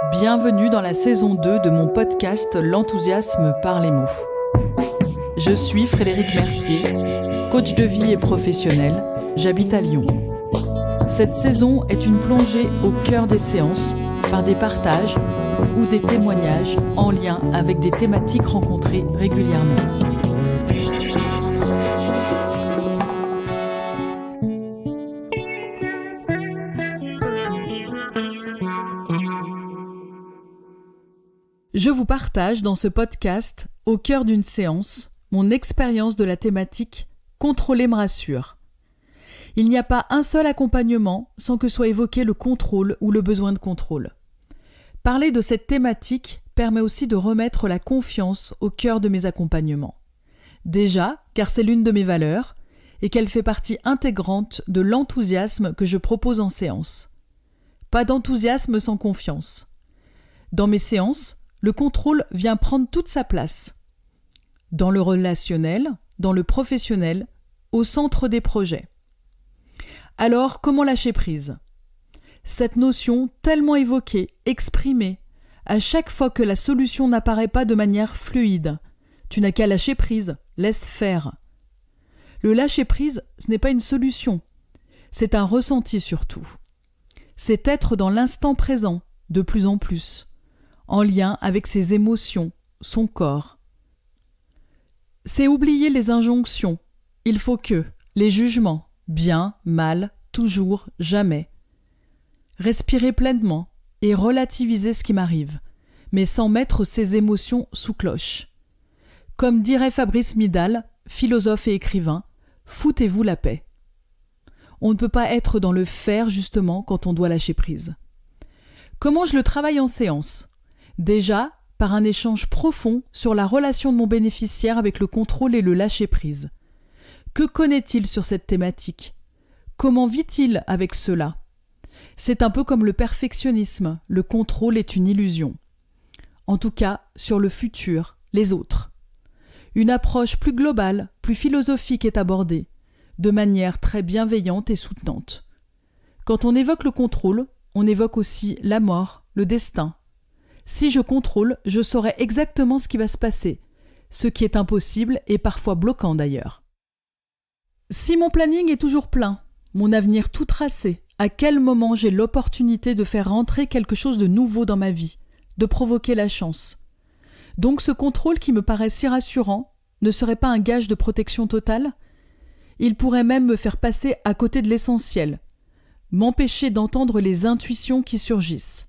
Bienvenue dans la saison 2 de mon podcast L'enthousiasme par les mots. Je suis Frédéric Mercier, coach de vie et professionnel, j'habite à Lyon. Cette saison est une plongée au cœur des séances par des partages ou des témoignages en lien avec des thématiques rencontrées régulièrement. Je vous partage dans ce podcast, au cœur d'une séance, mon expérience de la thématique « Contrôler me rassure ». Il n'y a pas un seul accompagnement sans que soit évoqué le contrôle ou le besoin de contrôle. Parler de cette thématique permet aussi de remettre la confiance au cœur de mes accompagnements. Déjà, car c'est l'une de mes valeurs et qu'elle fait partie intégrante de l'enthousiasme que je propose en séance. Pas d'enthousiasme sans confiance. Dans mes séances, le contrôle vient prendre toute sa place. Dans le relationnel, dans le professionnel, au centre des projets. Alors, comment lâcher prise ? Cette notion tellement évoquée, exprimée, à chaque fois que la solution n'apparaît pas de manière fluide. Tu n'as qu'à lâcher prise, laisse faire. Le lâcher prise, ce n'est pas une solution, c'est un ressenti surtout. C'est être dans l'instant présent, de plus en plus, en lien avec ses émotions, son corps. C'est oublier les injonctions, il faut que, les jugements, bien, mal, toujours, jamais. Respirer pleinement et relativiser ce qui m'arrive, mais sans mettre ses émotions sous cloche. Comme dirait Fabrice Midal, philosophe et écrivain, foutez-vous la paix. On ne peut pas être dans le faire justement quand on doit lâcher prise. Comment je le travaille en séance ? Déjà, par un échange profond sur la relation de mon bénéficiaire avec le contrôle et le lâcher-prise. Que connaît-il sur cette thématique ? Comment vit-il avec cela ? C'est un peu comme le perfectionnisme, le contrôle est une illusion. En tout cas, sur le futur, les autres. Une approche plus globale, plus philosophique est abordée, de manière très bienveillante et soutenante. Quand on évoque le contrôle, on évoque aussi la mort, le destin. Si je contrôle, je saurai exactement ce qui va se passer, ce qui est impossible et parfois bloquant d'ailleurs. Si mon planning est toujours plein, mon avenir tout tracé, à quel moment j'ai l'opportunité de faire rentrer quelque chose de nouveau dans ma vie, de provoquer la chance. Donc ce contrôle qui me paraît si rassurant ne serait pas un gage de protection totale ? Il pourrait même me faire passer à côté de l'essentiel, m'empêcher d'entendre les intuitions qui surgissent.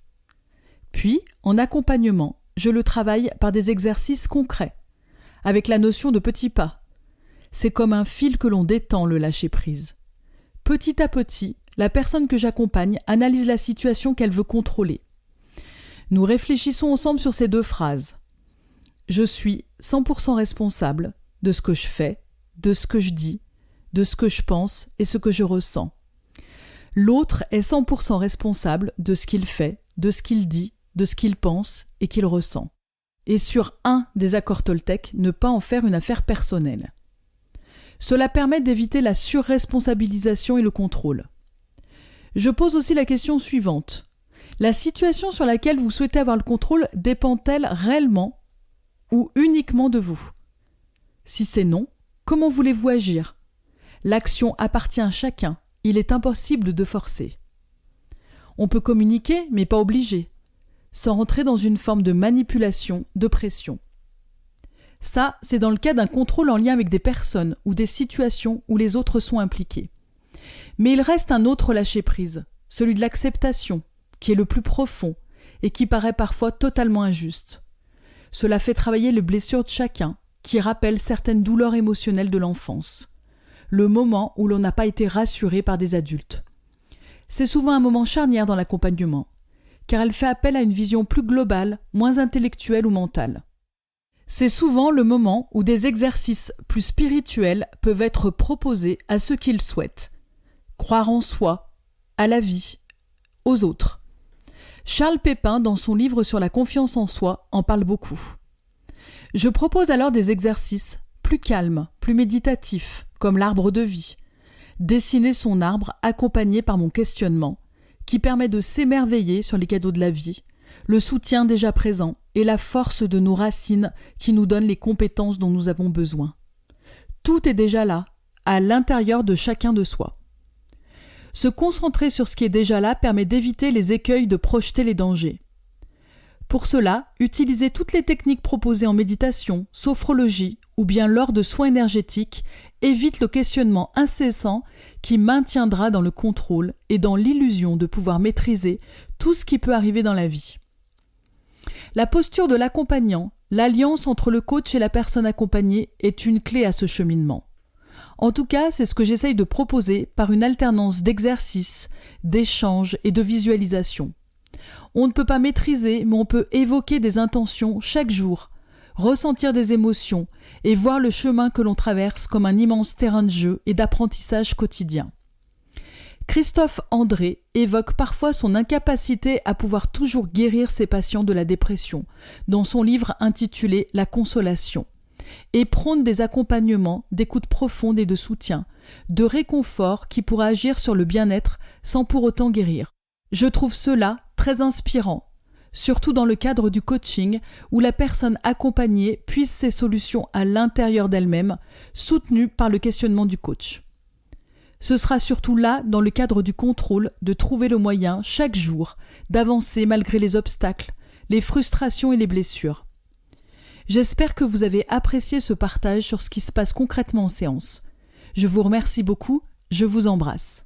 Puis, en accompagnement, je le travaille par des exercices concrets, avec la notion de petits pas. C'est comme un fil que l'on détend le lâcher-prise. Petit à petit, la personne que j'accompagne analyse la situation qu'elle veut contrôler. Nous réfléchissons ensemble sur ces deux phrases. Je suis 100% responsable de ce que je fais, de ce que je dis, de ce que je pense et ce que je ressens. L'autre est 100% responsable de ce qu'il fait, de ce qu'il dit, de ce qu'il pense et qu'il ressent. Et sur un des accords Toltec, ne pas en faire une affaire personnelle. Cela permet d'éviter la surresponsabilisation et le contrôle. Je pose aussi la question suivante. La situation sur laquelle vous souhaitez avoir le contrôle dépend-elle réellement ou uniquement de vous ? Si c'est non, comment voulez-vous agir ? L'action appartient à chacun, il est impossible de forcer. On peut communiquer, mais pas obliger, sans rentrer dans une forme de manipulation, de pression. Ça, c'est dans le cas d'un contrôle en lien avec des personnes ou des situations où les autres sont impliqués. Mais il reste un autre lâcher-prise, celui de l'acceptation, qui est le plus profond et qui paraît parfois totalement injuste. Cela fait travailler les blessures de chacun, qui rappellent certaines douleurs émotionnelles de l'enfance. Le moment où l'on n'a pas été rassuré par des adultes. C'est souvent un moment charnière dans l'accompagnement, car elle fait appel à une vision plus globale, moins intellectuelle ou mentale. C'est souvent le moment où des exercices plus spirituels peuvent être proposés à ceux qui le souhaitent. Croire en soi, à la vie, aux autres. Charles Pépin, dans son livre sur la confiance en soi, en parle beaucoup. Je propose alors des exercices plus calmes, plus méditatifs, comme l'arbre de vie. Dessiner son arbre accompagné par mon questionnement, qui permet de s'émerveiller sur les cadeaux de la vie, le soutien déjà présent et la force de nos racines qui nous donnent les compétences dont nous avons besoin. Tout est déjà là, à l'intérieur de chacun de soi. Se concentrer sur ce qui est déjà là permet d'éviter les écueils de projeter les dangers. Pour cela, utilisez toutes les techniques proposées en méditation, sophrologie ou bien lors de soins énergétiques évite le questionnement incessant qui maintiendra dans le contrôle et dans l'illusion de pouvoir maîtriser tout ce qui peut arriver dans la vie. La posture de l'accompagnant, l'alliance entre le coach et la personne accompagnée est une clé à ce cheminement. En tout cas, c'est ce que j'essaye de proposer par une alternance d'exercices, d'échanges et de visualisation. On ne peut pas maîtriser, mais on peut évoquer des intentions chaque jour, ressentir des émotions et voir le chemin que l'on traverse comme un immense terrain de jeu et d'apprentissage quotidien. Christophe André évoque parfois son incapacité à pouvoir toujours guérir ses patients de la dépression, dans son livre intitulé « La consolation », et prône des accompagnements, d'écoute profonde et de soutien, de réconfort qui pourra agir sur le bien-être sans pour autant guérir. Je trouve cela très inspirant, surtout dans le cadre du coaching où la personne accompagnée puise ses solutions à l'intérieur d'elle-même, soutenue par le questionnement du coach. Ce sera surtout là, dans le cadre du contrôle, de trouver le moyen, chaque jour, d'avancer malgré les obstacles, les frustrations et les blessures. J'espère que vous avez apprécié ce partage sur ce qui se passe concrètement en séance. Je vous remercie beaucoup, je vous embrasse.